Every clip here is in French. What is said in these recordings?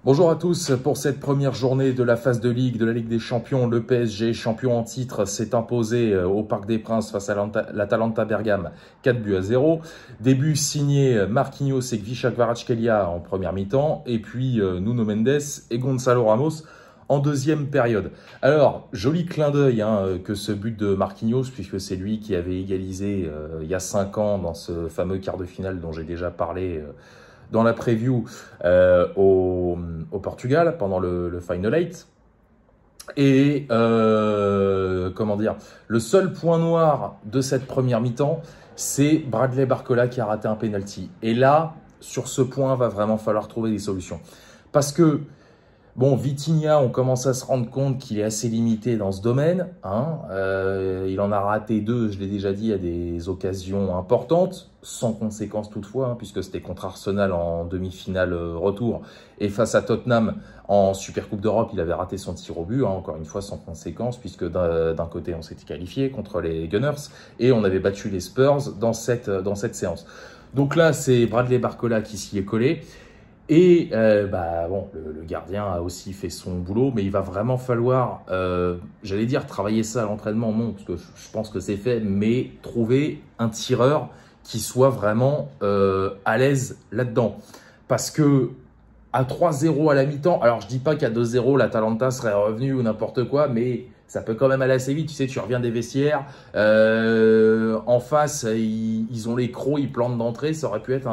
Bonjour à tous. Pour cette première journée de la phase de Ligue de la Ligue des Champions, le PSG, champion en titre, s'est imposé au Parc des Princes face à l'Atalanta Bergame 4-0. Début signé Marquinhos et Kvaratskhelia en première mi-temps, et puis Nuno Mendes et Gonçalo Ramos en deuxième période. Alors, joli clin d'œil que ce but de Marquinhos, puisque c'est lui qui avait égalisé il y a 5 ans dans ce fameux quart de finale dont j'ai déjà parlé dans la preview au Portugal pendant le Final 8. Et comment dire, le seul point noir de cette première mi-temps, c'est Bradley Barcola qui a raté un penalty. Et là, sur ce point, va vraiment falloir trouver des solutions. Parce que bon, Vitinha, on commence à se rendre compte qu'il est assez limité dans ce domaine. Il en a raté 2, je l'ai déjà dit, à des occasions importantes, sans conséquence toutefois, puisque c'était contre Arsenal en demi-finale retour. Et face à Tottenham en Super Coupe d'Europe, il avait raté son tir au but, encore une fois sans conséquence, puisque d'un côté on s'était qualifié contre les Gunners, et on avait battu les Spurs dans cette séance. Donc là, c'est Bradley Barcola qui s'y est collé. Et bon, le gardien a aussi fait son boulot, mais il va vraiment falloir, j'allais dire travailler ça à l'entraînement, non, parce que je pense que c'est fait, mais trouver un tireur qui soit vraiment à l'aise là-dedans. Parce que à 3-0 à la mi-temps, alors je dis pas qu'à 2-0 l'Atalanta serait revenu ou n'importe quoi, mais ça peut quand même aller assez vite. Tu sais, tu reviens des vestiaires, en face, ils ont les crocs, ils plantent d'entrée, ça aurait pu être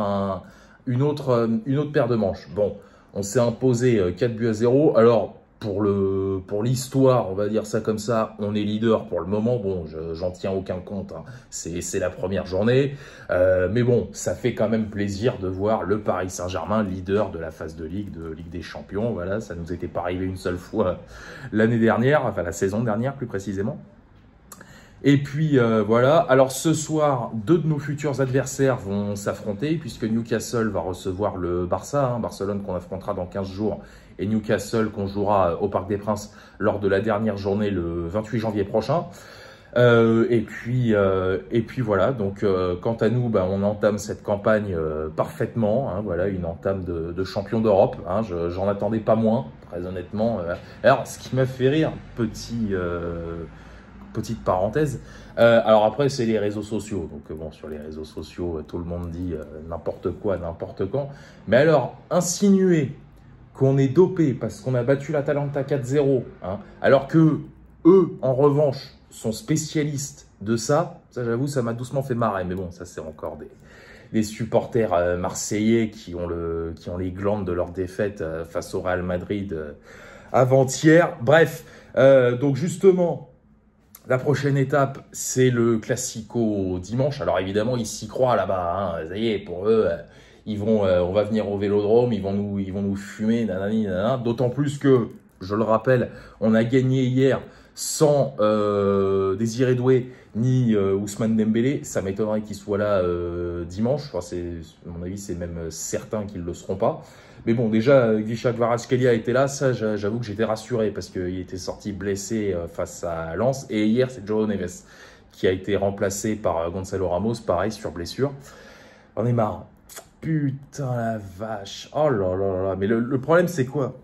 une autre paire de manches. Bon, on s'est imposé 4-0. Alors, pour l'histoire, on va dire ça comme ça, on est leader pour le moment. Bon, j'en tiens aucun compte. C'est la première journée. Mais bon, ça fait quand même plaisir de voir le Paris Saint-Germain leader de la phase de Ligue des Champions. Voilà, ça nous était pas arrivé une seule fois l'année dernière, enfin la saison dernière plus précisément. Et puis voilà, alors ce soir, 2 de nos futurs adversaires vont s'affronter puisque Newcastle va recevoir le Barça, Barcelone qu'on affrontera dans 15 jours et Newcastle qu'on jouera au Parc des Princes lors de la dernière journée le 28 janvier prochain. Et puis voilà, donc quant à nous, on entame cette campagne parfaitement, voilà, une entame de champion d'Europe, j'en attendais pas moins, très honnêtement. Alors, ce qui m'a fait rire, petite parenthèse. Alors après, c'est les réseaux sociaux. Donc bon, sur les réseaux sociaux, tout le monde dit n'importe quoi, n'importe quand. Mais alors, insinuer qu'on est dopé parce qu'on a battu l'Atalanta 4-0, alors que eux, en revanche, sont spécialistes de ça, j'avoue, ça m'a doucement fait marrer. Mais bon, ça, c'est encore des supporters marseillais qui ont les glandes de leur défaite face au Real Madrid avant-hier. Bref, donc justement, la prochaine étape, c'est le Classico dimanche. Alors évidemment, ils s'y croient là-bas. Ça y est, pour eux, on va venir au Vélodrome, ils vont nous fumer, nanani, nanana. D'autant plus que, je le rappelle, on a gagné hier sans Désiré Doué ni Ousmane Dembélé. Ça m'étonnerait qu'ils soient là dimanche. Enfin, à mon avis, c'est même certain qu'ils ne le seront pas. Mais bon, déjà, Kvaratskhelia était là, ça, j'avoue que j'étais rassuré parce qu'il était sorti blessé face à Lens. Et hier, c'est João Neves qui a été remplacé par Gonçalo Ramos, pareil, sur blessure. On est marre. Putain la vache. Oh là là là. Mais le problème, c'est quoi?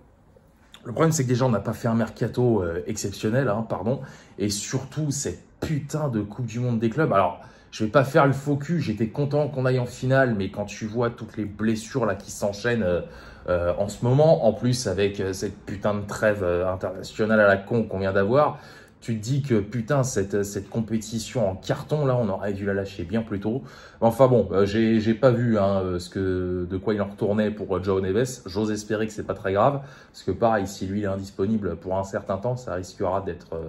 Le problème, c'est que déjà, on n'a pas fait un mercato exceptionnel, pardon. Et surtout, cette putain de Coupe du Monde des clubs. Alors, je vais pas faire le faux cul, j'étais content qu'on aille en finale, mais quand tu vois toutes les blessures là qui s'enchaînent en ce moment, en plus avec cette putain de trêve internationale à la con qu'on vient d'avoir, tu te dis que putain, cette compétition en carton là, on aurait dû la lâcher bien plus tôt. Enfin bon, j'ai pas vu de quoi il en retournait pour João Neves. J'ose espérer que c'est pas très grave, parce que pareil, si lui il est indisponible pour un certain temps, ça risquera d'être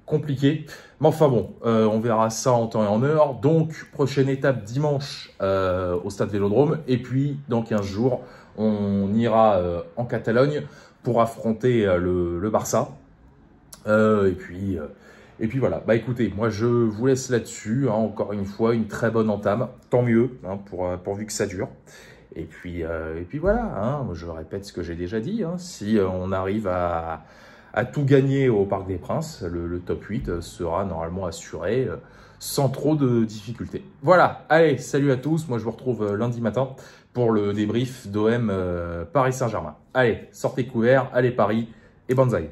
compliqué. Mais enfin bon, on verra ça en temps et en heure. Donc, prochaine étape dimanche au Stade Vélodrome. Et puis, dans 15 jours, on ira en Catalogne pour affronter le Barça. Et puis voilà. Bah écoutez, moi je vous laisse là-dessus. Encore une fois, une très bonne entame. Tant mieux, pourvu que ça dure. Et puis voilà. Je répète ce que j'ai déjà dit. Si on arrive à tout gagner au Parc des Princes, le top 8 sera normalement assuré sans trop de difficultés. Voilà, allez, salut à tous, moi je vous retrouve lundi matin pour le débrief d'OM Paris Saint-Germain. Allez, sortez couverts, allez Paris et banzai.